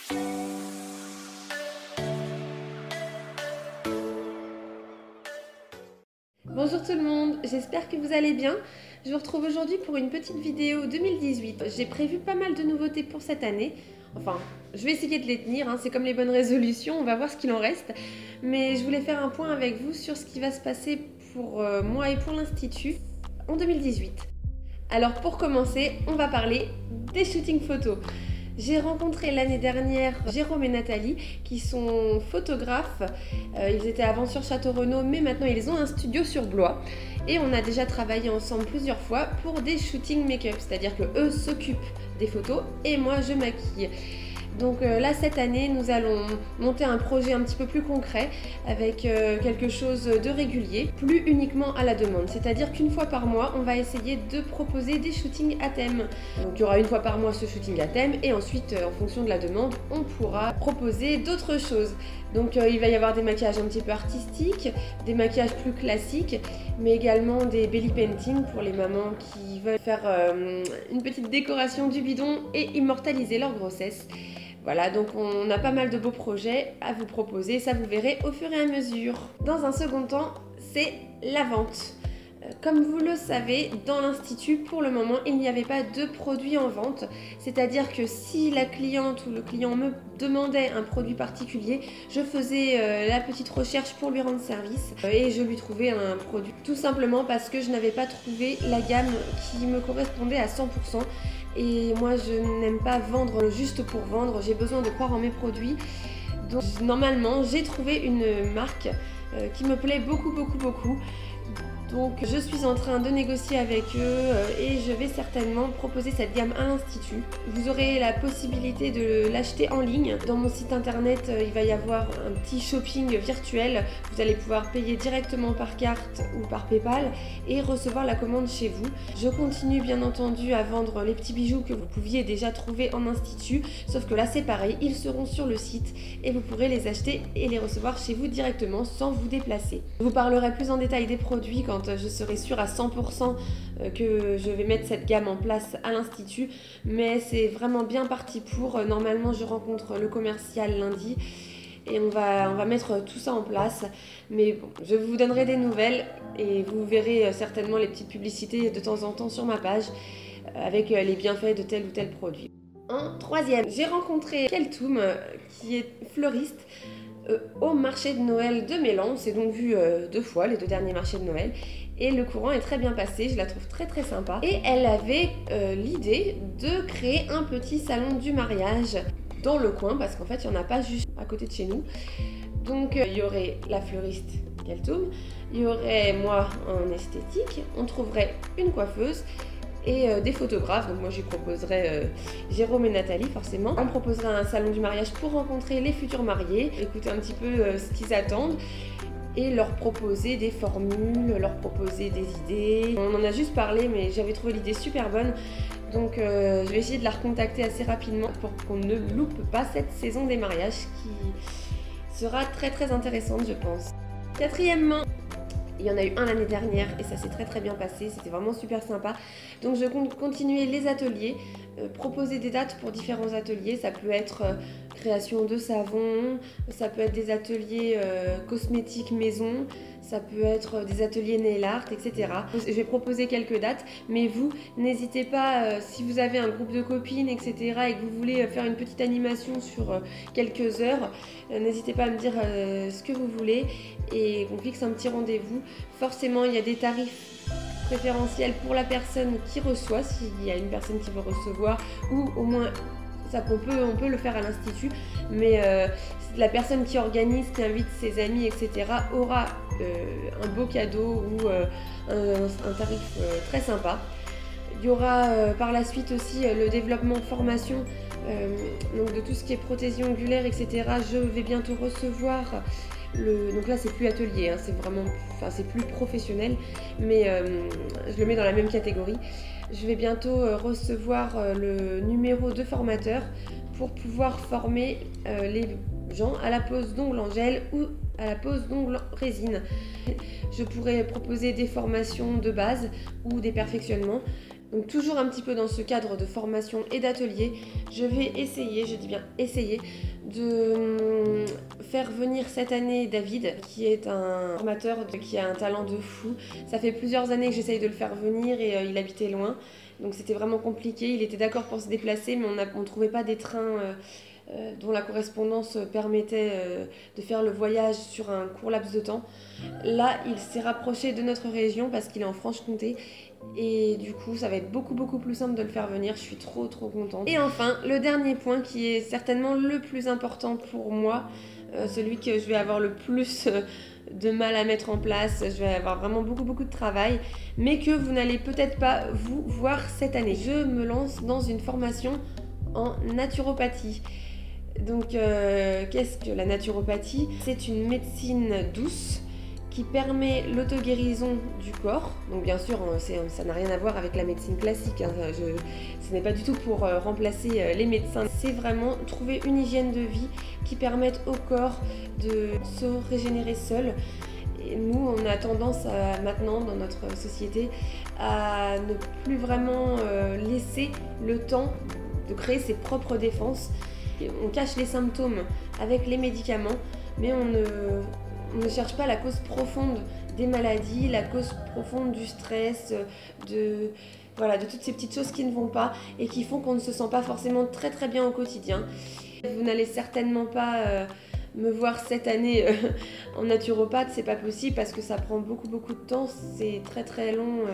Bonjour tout le monde, j'espère que vous allez bien. Je vous retrouve aujourd'hui pour une petite vidéo 2018. J'ai prévu pas mal de nouveautés pour cette année. Enfin, je vais essayer de les tenir, hein. C'est comme les bonnes résolutions, on va voir ce qu'il en reste. Mais je voulais faire un point avec vous sur ce qui va se passer pour moi et pour l'Institut en 2018. Alors pour commencer, on va parler des shootings photos. J'ai rencontré l'année dernière Jérôme et Nathalie qui sont photographes. Ils étaient avant sur Château-Renaud mais maintenant ils ont un studio sur Blois. Et on a déjà travaillé ensemble plusieurs fois pour des shootings make-up. C'est-à-dire que eux s'occupent des photos et moi je maquille. Donc là cette année nous allons monter un projet un petit peu plus concret avec quelque chose de régulier, plus uniquement à la demande. C'est-à-dire qu'une fois par mois on va essayer de proposer des shootings à thème. Donc il y aura une fois par mois ce shooting à thème et ensuite en fonction de la demande on pourra proposer d'autres choses. Donc il va y avoir des maquillages un petit peu artistiques, des maquillages plus classiques, mais également des belly painting pour les mamans qui veulent faire une petite décoration du bidon et immortaliser leur grossesse. Voilà, donc on a pas mal de beaux projets à vous proposer, ça vous verrez au fur et à mesure. Dans un second temps, c'est la vente. Comme vous le savez, dans l'Institut, pour le moment, il n'y avait pas de produit en vente. C'est-à-dire que si la cliente ou le client me demandait un produit particulier, je faisais la petite recherche pour lui rendre service et je lui trouvais un produit. Tout simplement parce que je n'avais pas trouvé la gamme qui me correspondait à 100%. Et moi, je n'aime pas vendre juste pour vendre, j'ai besoin de croire en mes produits. Donc normalement, j'ai trouvé une marque qui me plaît beaucoup. Donc je suis en train de négocier avec eux et je vais certainement proposer cette gamme à l'Institut. Vous aurez la possibilité de l'acheter en ligne. Dans mon site internet, il va y avoir un petit shopping virtuel. Vous allez pouvoir payer directement par carte ou par PayPal et recevoir la commande chez vous. Je continue bien entendu à vendre les petits bijoux que vous pouviez déjà trouver en Institut, sauf que là c'est pareil, ils seront sur le site et vous pourrez les acheter et les recevoir chez vous directement sans vous déplacer. Je vous parlerai plus en détail des produits quand je serai sûre à 100% que je vais mettre cette gamme en place à l'Institut, mais c'est vraiment bien parti pour. Normalement je rencontre le commercial lundi et on va mettre tout ça en place, mais bon, je vous donnerai des nouvelles et vous verrez certainement les petites publicités de temps en temps sur ma page avec les bienfaits de tel ou tel produit. En troisième, j'ai rencontré Keltoum qui est fleuriste au marché de Noël de Mélan. On s'est donc vu 2 fois, les 2 derniers marchés de Noël, et le courant est très bien passé, je la trouve très sympa. Et elle avait l'idée de créer un petit salon du mariage dans le coin, parce qu'en fait il n'y en a pas juste à côté de chez nous. Donc il y aurait la fleuriste Keltoum, il y aurait moi en esthétique, on trouverait une coiffeuse et des photographes. Donc moi j'y proposerai Jérôme et Nathalie forcément. On proposerait un salon du mariage pour rencontrer les futurs mariés, écouter un petit peu ce qu'ils attendent et leur proposer des formules, leur proposer des idées. On en a juste parlé mais j'avais trouvé l'idée super bonne. Donc je vais essayer de la recontacter assez rapidement pour qu'on ne loupe pas cette saison des mariages qui sera très intéressante je pense. Quatrièmement, il y en a eu un l'année dernière et ça s'est très bien passé, c'était vraiment super sympa. Donc je compte continuer les ateliers, proposer des dates pour différents ateliers. Ça peut être création de savon, ça peut être des ateliers cosmétiques maison, ça peut être des ateliers nail art, etc. Je vais proposer quelques dates, mais vous, n'hésitez pas, si vous avez un groupe de copines, etc. et que vous voulez faire une petite animation sur quelques heures, n'hésitez pas à me dire ce que vous voulez et qu'on fixe un petit rendez-vous. Forcément, il y a des tarifs préférentiels pour la personne qui reçoit, s'il y a une personne qui veut recevoir, ou au moins on peut le faire à l'Institut, mais la personne qui organise, qui invite ses amis, etc. aura un beau cadeau ou un tarif très sympa. Il y aura par la suite aussi le développement formation, donc de tout ce qui est prothésie ongulaire, etc. Je vais bientôt recevoir donc là c'est plus atelier, hein, c'est vraiment, c'est plus professionnel, mais je le mets dans la même catégorie. Je vais bientôt recevoir le numéro de formateur pour pouvoir former les gens à la pose d'ongles en gel ou à la pose d'ongles résine. Je pourrais proposer des formations de base ou des perfectionnements Donc toujours un petit peu dans ce cadre de formation et d'atelier, je vais essayer, je dis bien essayer, de faire venir cette année David, qui est un formateur qui a un talent de fou. Ça fait plusieurs années que j'essaye de le faire venir et il habitait loin, donc c'était vraiment compliqué. Il était d'accord pour se déplacer, mais on ne trouvait pas des trains dont la correspondance permettait de faire le voyage sur un court laps de temps. Là, il s'est rapproché de notre région parce qu'il est en Franche-Comté. Et du coup, ça va être beaucoup plus simple de le faire venir. Je suis trop contente. Et enfin, le dernier point qui est certainement le plus important pour moi, celui que je vais avoir le plus de mal à mettre en place, je vais avoir vraiment beaucoup de travail, mais que vous n'allez peut-être pas vous voir cette année. Je me lance dans une formation en naturopathie. Donc, qu'est-ce que la naturopathie? C'est une médecine douce qui permet l'auto-guérison du corps. Donc bien sûr, ça n'a rien à voir avec la médecine classique, hein. Ce n'est pas du tout pour remplacer les médecins. C'est vraiment trouver une hygiène de vie qui permette au corps de se régénérer seul. Et nous, on a tendance maintenant dans notre société à ne plus vraiment laisser le temps de créer ses propres défenses. On cache les symptômes avec les médicaments, mais on ne cherche pas la cause profonde des maladies, la cause profonde du stress, de toutes ces petites choses qui ne vont pas et qui font qu'on ne se sent pas forcément très bien au quotidien. Vous n'allez certainement pas me voir cette année en naturopathe, c'est pas possible parce que ça prend beaucoup de temps, c'est très long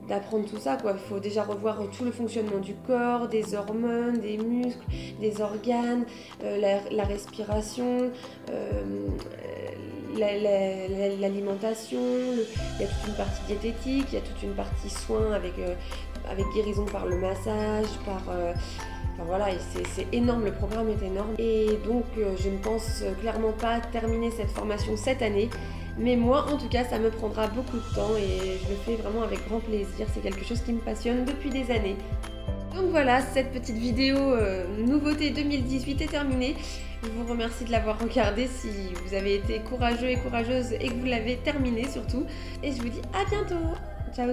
d'apprendre tout ça, quoi. Il faut déjà revoir tout le fonctionnement du corps, des hormones, des muscles, des organes, la respiration, l'alimentation, il y a toute une partie diététique, il y a toute une partie soins avec guérison par le massage, voilà, c'est énorme, le programme est énorme. Et donc je ne pense clairement pas terminer cette formation cette année. Mais moi, en tout cas, ça me prendra beaucoup de temps et je le fais vraiment avec grand plaisir. C'est quelque chose qui me passionne depuis des années. Donc voilà, cette petite vidéo nouveauté 2018 est terminée. Je vous remercie de l'avoir regardée si vous avez été courageux et courageuse et que vous l'avez terminée surtout. Et je vous dis à bientôt. Ciao